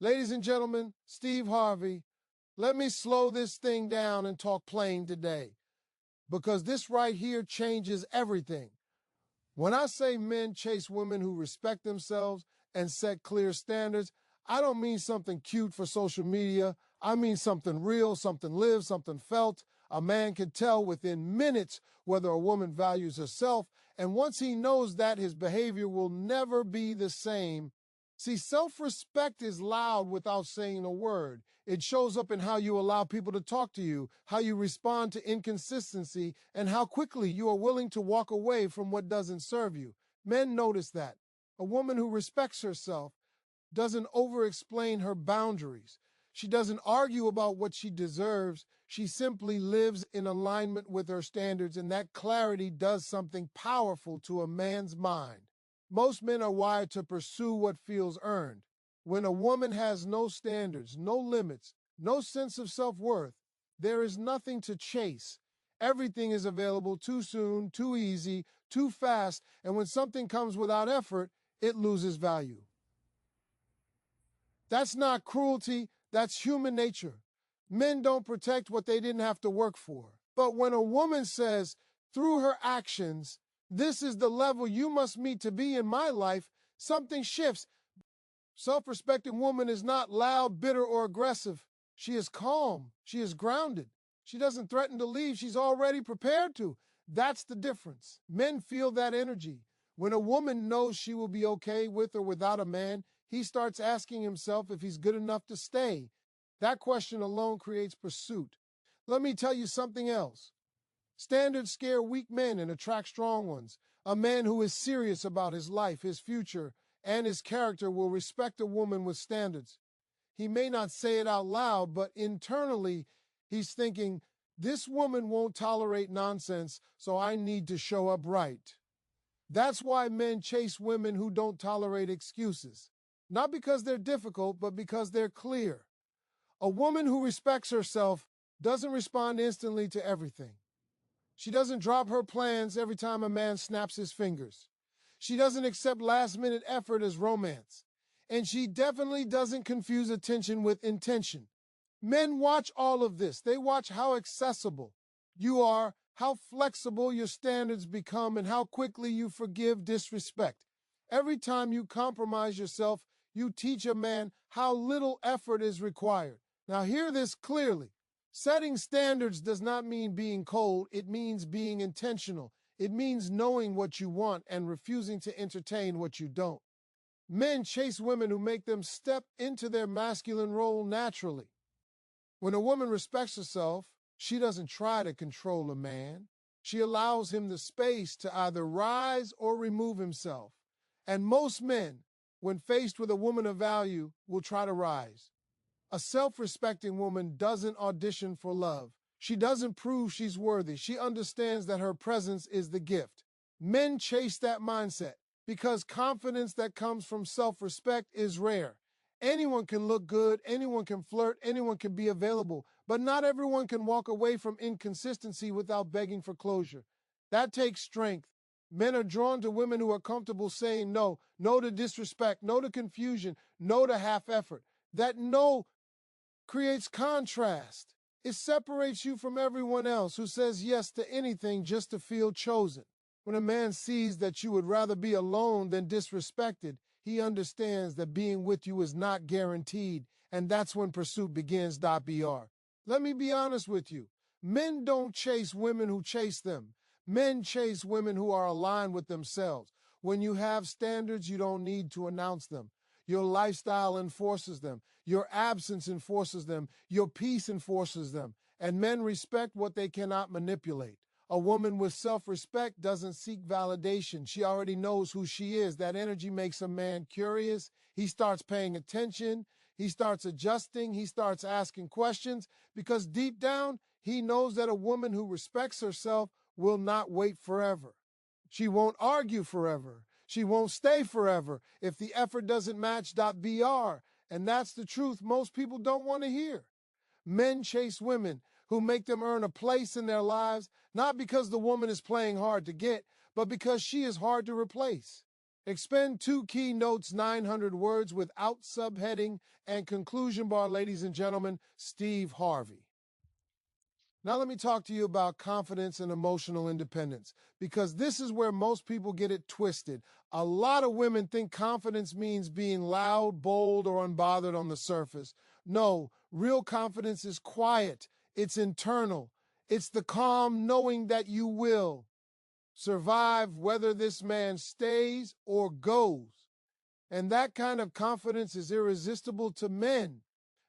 Ladies and gentlemen, Steve Harvey, let me slow this thing down and talk plain today, because this right here changes everything. When I say men chase women who respect themselves and set clear standards, I don't mean something cute for social media. I mean something real, something lived, something felt. A man can tell within minutes whether a woman values herself, and once he knows that, his behavior will never be the same. See, self-respect is loud without saying a word. It shows up in how you allow people to talk to you, how you respond to inconsistency, and how quickly you are willing to walk away from what doesn't serve you. Men notice that. A woman who respects herself doesn't over-explain her boundaries. She doesn't argue about what she deserves. She simply lives in alignment with her standards, and that clarity does something powerful to a man's mind. Most men are wired to pursue what feels earned. When a woman has no standards, no limits, no sense of self-worth, there is nothing to chase. Everything is available too soon, too easy, too fast, and when something comes without effort, it loses value. That's not cruelty, that's human nature. Men don't protect what they didn't have to work for. But when a woman says, through her actions, this is the level you must meet to be in my life, something shifts. Self-respecting woman is not loud, bitter, or aggressive. She is calm. She is grounded. She doesn't threaten to leave. She's already prepared to. That's the difference. Men feel that energy. When a woman knows she will be okay with or without a man, he starts asking himself if he's good enough to stay. That question alone creates pursuit. Let me tell you something else. Standards scare weak men and attract strong ones. A man who is serious about his life, his future, and his character will respect a woman with standards. He may not say it out loud, but internally, he's thinking, this woman won't tolerate nonsense, so I need to show up right. That's why men chase women who don't tolerate excuses. Not because they're difficult, but because they're clear. A woman who respects herself doesn't respond instantly to everything. She doesn't drop her plans every time a man snaps his fingers. She doesn't accept last-minute effort as romance. And she definitely doesn't confuse attention with intention. Men watch all of this. They watch how accessible you are, how flexible your standards become, and how quickly you forgive disrespect. Every time you compromise yourself, you teach a man how little effort is required. Now hear this clearly. Setting standards does not mean being cold. It means being intentional. It means knowing what you want and refusing to entertain what you don't. Men chase women who make them step into their masculine role naturally. When a woman respects herself, she doesn't try to control a man. She allows him the space to either rise or remove himself. And most men, when faced with a woman of value, will try to rise. A self-respecting woman doesn't audition for love. She doesn't prove she's worthy. She understands that her presence is the gift. Men chase that mindset because confidence that comes from self-respect is rare. Anyone can look good, anyone can flirt, anyone can be available, but not everyone can walk away from inconsistency without begging for closure. That takes strength. Men are drawn to women who are comfortable saying no, no to disrespect, no to confusion, no to half effort. That no creates contrast. It separates you from everyone else who says yes to anything just to feel chosen. When a man sees that you would rather be alone than disrespected, he understands that being with you is not guaranteed, and that's when pursuit begins. Br. Let me be honest with you. Men don't chase women who chase them. Men chase women who are aligned with themselves. When you have standards, you don't need to announce them. Your lifestyle enforces them. Your absence enforces them. Your peace enforces them. And men respect what they cannot manipulate. A woman with self-respect doesn't seek validation. She already knows who she is. That energy makes a man curious. He starts paying attention. He starts adjusting. He starts asking questions because deep down, he knows that a woman who respects herself will not wait forever. She won't argue forever. She won't stay forever if the effort doesn't match. Br. And that's the truth most people don't want to hear. Men chase women who make them earn a place in their lives, not because the woman is playing hard to get, but because she is hard to replace. Expend 2 keynotes, 900 words without subheading and conclusion bar, ladies and gentlemen, Steve Harvey. Now let me talk to you about confidence and emotional independence, because this is where most people get it twisted. A lot of women think confidence means being loud, bold, or unbothered on the surface. No, real confidence is quiet. It's internal. It's the calm knowing that you will survive whether this man stays or goes. And that kind of confidence is irresistible to men.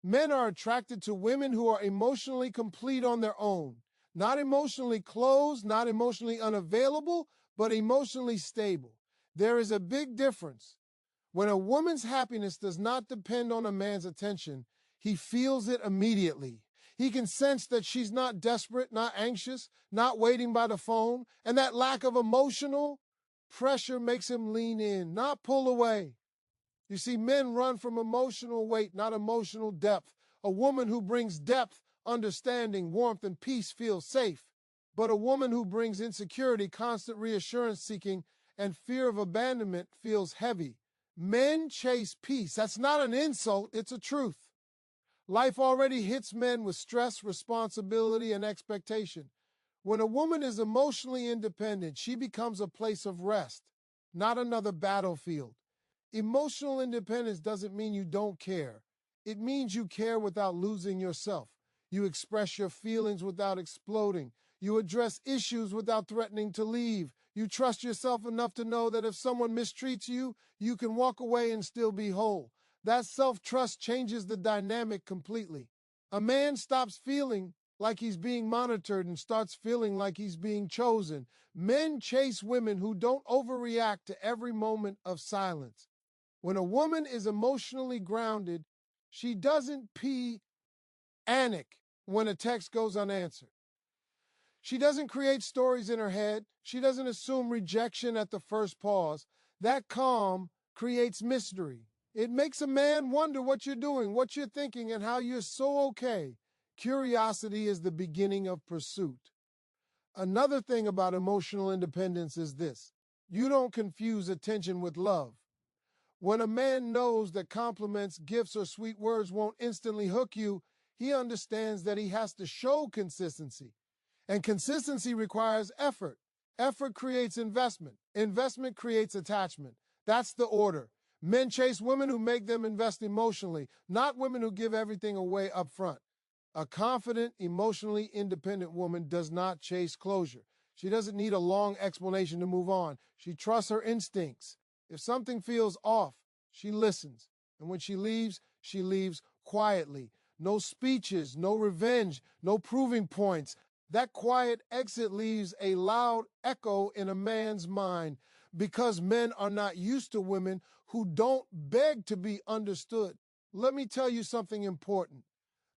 Men are attracted to women who are emotionally complete on their own, not emotionally closed, not emotionally unavailable, but emotionally stable. There is a big difference. When a woman's happiness does not depend on a man's attention, he feels it immediately. He can sense that she's not desperate, not anxious, not waiting by the phone, and that lack of emotional pressure makes him lean in, not pull away. You see, men run from emotional weight, not emotional depth. A woman who brings depth, understanding, warmth, and peace feels safe. But a woman who brings insecurity, constant reassurance seeking, and fear of abandonment feels heavy. Men chase peace. That's not an insult, it's a truth. Life already hits men with stress, responsibility, and expectation. When a woman is emotionally independent, she becomes a place of rest, not another battlefield. Emotional independence doesn't mean you don't care. It means you care without losing yourself. You express your feelings without exploding. You address issues without threatening to leave. You trust yourself enough to know that if someone mistreats you, you can walk away and still be whole. That self-trust changes the dynamic completely. A man stops feeling like he's being monitored and starts feeling like he's being chosen. Men chase women who don't overreact to every moment of silence. When a woman is emotionally grounded, she doesn't panic when a text goes unanswered. She doesn't create stories in her head. She doesn't assume rejection at the first pause. That calm creates mystery. It makes a man wonder what you're doing, what you're thinking, and how you're so okay. Curiosity is the beginning of pursuit. Another thing about emotional independence is this: you don't confuse attention with love. When a man knows that compliments, gifts, or sweet words won't instantly hook you, he understands that he has to show consistency. And consistency requires effort. Effort creates investment. Investment creates attachment. That's the order. Men chase women who make them invest emotionally, not women who give everything away up front. A confident, emotionally independent woman does not chase closure. She doesn't need a long explanation to move on. She trusts her instincts. If something feels off, she listens. And when she leaves quietly. No speeches, no revenge, no proving points. That quiet exit leaves a loud echo in a man's mind, because men are not used to women who don't beg to be understood. Let me tell you something important.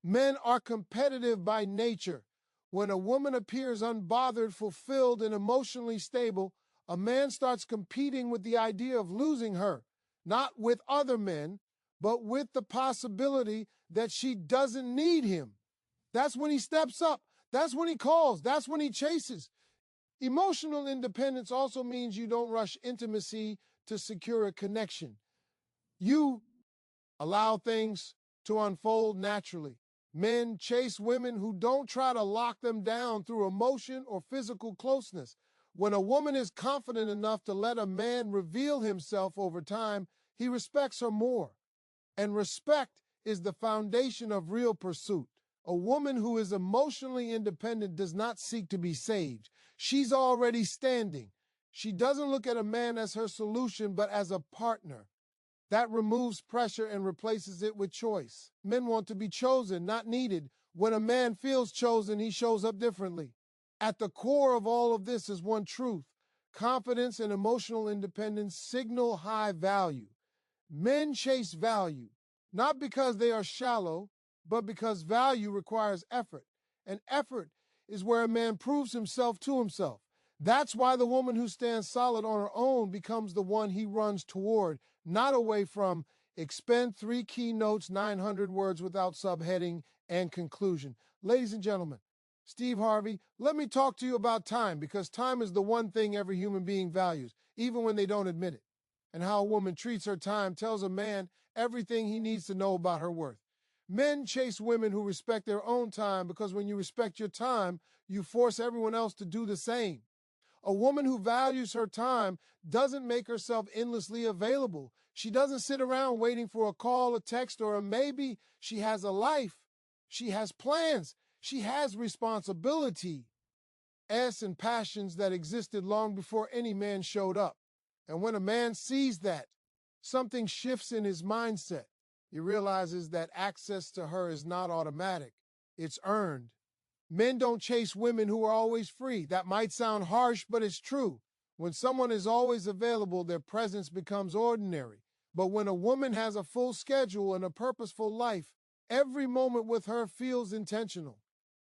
Men are competitive by nature. When a woman appears unbothered, fulfilled, and emotionally stable, a man starts competing with the idea of losing her, not with other men, but with the possibility that she doesn't need him. That's when he steps up. That's when he calls. That's when he chases. Emotional independence also means you don't rush intimacy to secure a connection. You allow things to unfold naturally. Men chase women who don't try to lock them down through emotion or physical closeness. When a woman is confident enough to let a man reveal himself over time, he respects her more. And respect is the foundation of real pursuit. A woman who is emotionally independent does not seek to be saved. She's already standing. She doesn't look at a man as her solution, but as a partner. That removes pressure and replaces it with choice. Men want to be chosen, not needed. When a man feels chosen, he shows up differently. At the core of all of this is one truth: confidence and emotional independence signal high value. Men chase value, not because they are shallow, but because value requires effort. And effort is where a man proves himself to himself. That's why the woman who stands solid on her own becomes the one he runs toward, not away from. Expend 3 keynotes, 900 words without subheading and conclusion. Ladies and gentlemen, Steve Harvey, let me talk to you about time, because time is the one thing every human being values, even when they don't admit it. And how a woman treats her time tells a man everything he needs to know about her worth. Men chase women who respect their own time because when you respect your time, you force everyone else to do the same. A woman who values her time doesn't make herself endlessly available. She doesn't sit around waiting for a call, a text, or a maybe. She has a life. She has plans. She has responsibility and passions that existed long before any man showed up. And when a man sees that, something shifts in his mindset. He realizes that access to her is not automatic, it's earned. Men don't chase women who are always free. That might sound harsh, but it's true. When someone is always available, their presence becomes ordinary. But when a woman has a full schedule and a purposeful life, every moment with her feels intentional.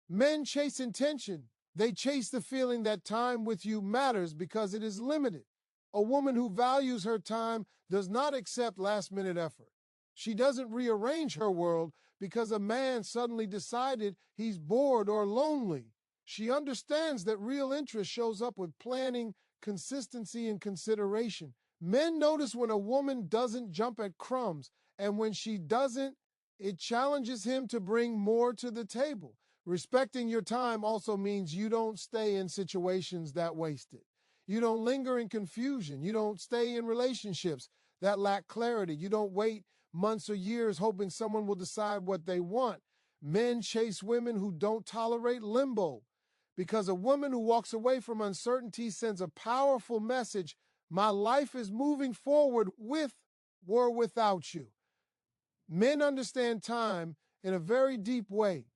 Men chase intention. They chase the feeling that time with you matters because it is limited. A woman who values her time does not accept last-minute effort. She doesn't rearrange her world because a man suddenly decided he's bored or lonely. She understands that real interest shows up with planning, consistency, and consideration. Men notice when a woman doesn't jump at crumbs, and when she doesn't, it challenges him to bring more to the table. Respecting your time also means you don't stay in situations that waste it. You don't linger in confusion. You don't stay in relationships that lack clarity. You don't wait months or years hoping someone will decide what they want. Men chase women who don't tolerate limbo because a woman who walks away from uncertainty sends a powerful message. My life is moving forward with or without you. Men understand time in a very deep way.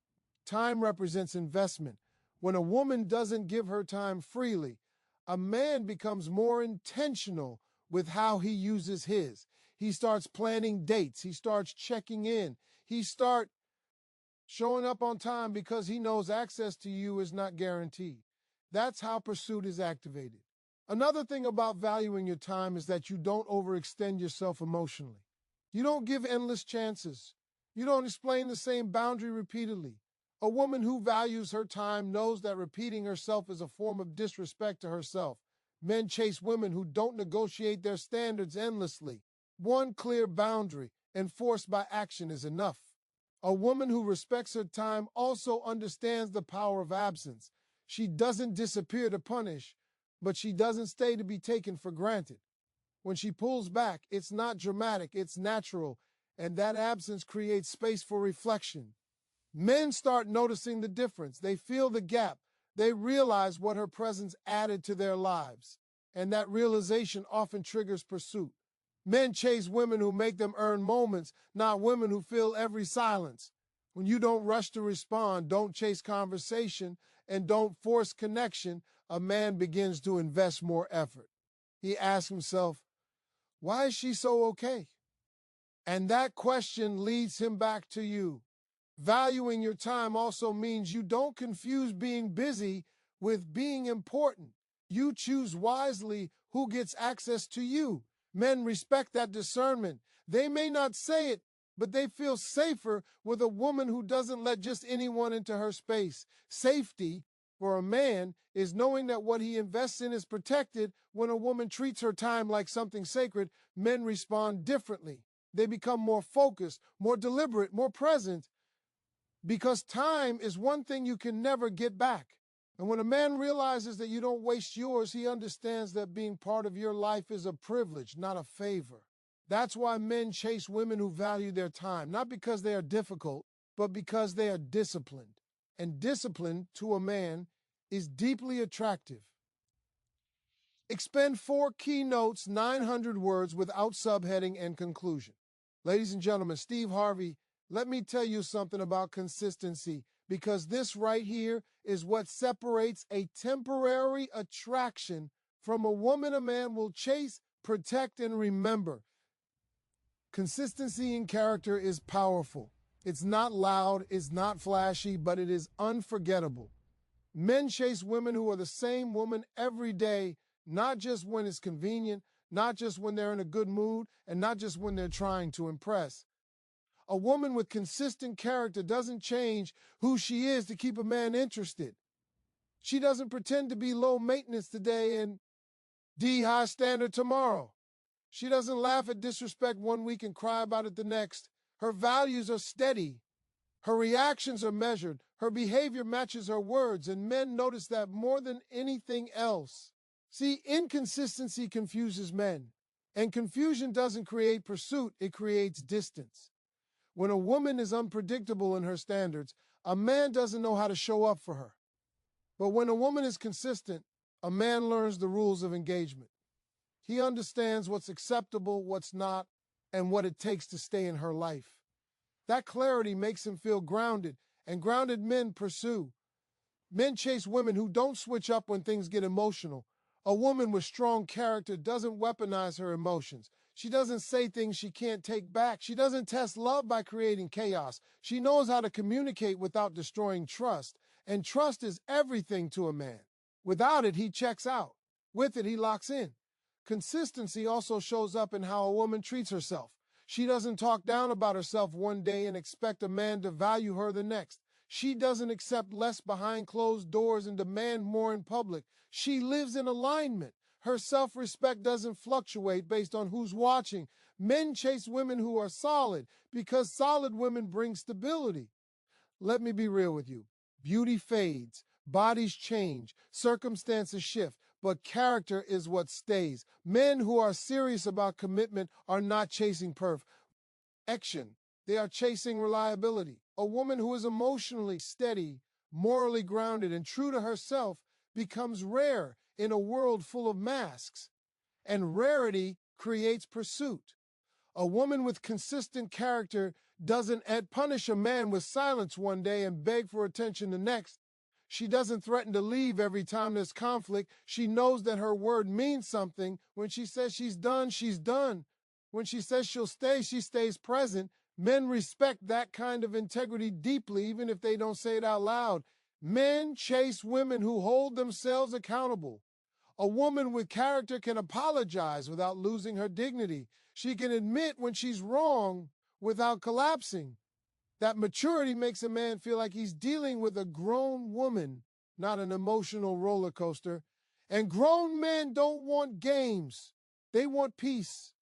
Time represents investment. When a woman doesn't give her time freely, a man becomes more intentional with how he uses his. He starts planning dates. He starts checking in. He starts showing up on time because he knows access to you is not guaranteed. That's how pursuit is activated. Another thing about valuing your time is that you don't overextend yourself emotionally. You don't give endless chances. You don't explain the same boundary repeatedly. A woman who values her time knows that repeating herself is a form of disrespect to herself. Men chase women who don't negotiate their standards endlessly. One clear boundary, enforced by action, is enough. A woman who respects her time also understands the power of absence. She doesn't disappear to punish, but she doesn't stay to be taken for granted. When she pulls back, it's not dramatic, it's natural, and that absence creates space for reflection. Men start noticing the difference. They feel the gap. They realize what her presence added to their lives, and that realization often triggers pursuit. Men chase women who make them earn moments, not women who fill every silence. When you don't rush to respond, don't chase conversation, and don't force connection, a man begins to invest more effort. He asks himself, why is she so okay? And that question leads him back to you. Valuing your time also means you don't confuse being busy with being important. You choose wisely who gets access to you. Men respect that discernment. They may not say it, but they feel safer with a woman who doesn't let just anyone into her space. Safety for a man is knowing that what he invests in is protected. When a woman treats her time like something sacred, men respond differently. They become more focused, more deliberate, more present, because time is one thing you can never get back. And when a man realizes that you don't waste yours, he understands that being part of your life is a privilege, not a favor. That's why men chase women who value their time, not because they are difficult, but because they are disciplined. And discipline, to a man, is deeply attractive. Expend 4 keynotes, 900 words without subheading and conclusion. Ladies and gentlemen, Steve Harvey, let me tell you something about consistency, because this right here is what separates a temporary attraction from a woman a man will chase, protect, and remember. Consistency in character is powerful. It's not loud, it's not flashy, but it is unforgettable. Men chase women who are the same woman every day, not just when it's convenient, not just when they're in a good mood, and not just when they're trying to impress. A woman with consistent character doesn't change who she is to keep a man interested. She doesn't pretend to be low maintenance today and D high standard tomorrow. She doesn't laugh at disrespect one week and cry about it the next. Her values are steady. Her reactions are measured. Her behavior matches her words, and men notice that more than anything else. See, inconsistency confuses men, and confusion doesn't create pursuit, it creates distance. When a woman is unpredictable in her standards, a man doesn't know how to show up for her. But when a woman is consistent, a man learns the rules of engagement. He understands what's acceptable, what's not, and what it takes to stay in her life. That clarity makes him feel grounded, and grounded men pursue. Men chase women who don't switch up when things get emotional. A woman with strong character doesn't weaponize her emotions. She doesn't say things she can't take back. She doesn't test love by creating chaos. She knows how to communicate without destroying trust. And trust is everything to a man. Without it, he checks out. With it, he locks in. Consistency also shows up in how a woman treats herself. She doesn't talk down about herself one day and expect a man to value her the next. She doesn't accept less behind closed doors and demand more in public. She lives in alignment. Her self-respect doesn't fluctuate based on who's watching. Men chase women who are solid because solid women bring stability. Let me be real with you. Beauty fades, bodies change, circumstances shift, but character is what stays. Men who are serious about commitment are not chasing perfection. They are chasing reliability. A woman who is emotionally steady, morally grounded, and true to herself becomes rare in a world full of masks. And rarity creates pursuit. A woman with consistent character doesn't punish a man with silence one day and beg for attention the next. She doesn't threaten to leave every time there's conflict. She knows that her word means something. When she says she's done, she's done. When she says she'll stay, she stays present. Men respect that kind of integrity deeply, even if they don't say it out loud. Men chase women who hold themselves accountable. A woman with character can apologize without losing her dignity. She can admit when she's wrong without collapsing. That maturity makes a man feel like he's dealing with a grown woman, not an emotional roller coaster. And grown men don't want games. They want peace.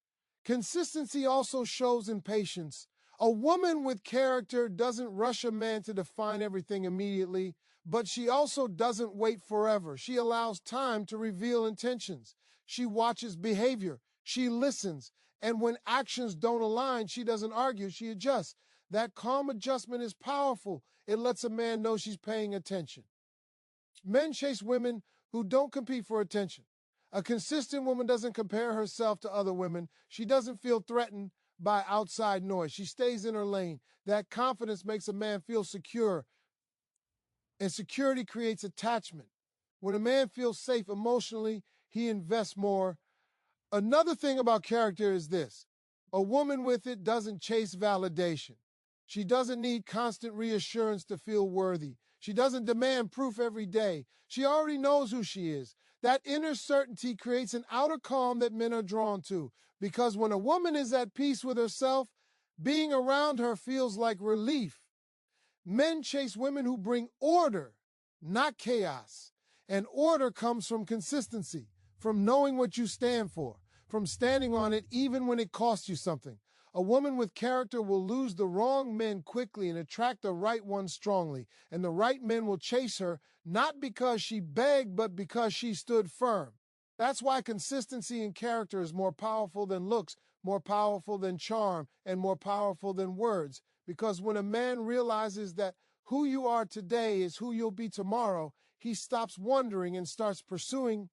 Consistency also shows in patience. A woman with character doesn't rush a man to define everything immediately, but she also doesn't wait forever. She allows time to reveal intentions. She watches behavior. She listens. And when actions don't align, she doesn't argue, she adjusts. That calm adjustment is powerful. It lets a man know she's paying attention. Men chase women who don't compete for attention. A consistent woman doesn't compare herself to other women. She doesn't feel threatened by outside noise. She stays in her lane. That confidence makes a man feel secure, and security creates attachment. When a man feels safe emotionally, he invests more. Another thing about character is this: a woman with it doesn't chase validation. She doesn't need constant reassurance to feel worthy. She doesn't demand proof every day. She already knows who she is. That inner certainty creates an outer calm that men are drawn to. Because when a woman is at peace with herself, being around her feels like relief. Men chase women who bring order, not chaos. And order comes from consistency, from knowing what you stand for, from standing on it even when it costs you something. A woman with character will lose the wrong men quickly and attract the right ones strongly. And the right men will chase her, not because she begged, but because she stood firm. That's why consistency in character is more powerful than looks, more powerful than charm, and more powerful than words. Because when a man realizes that who you are today is who you'll be tomorrow, he stops wondering and starts pursuing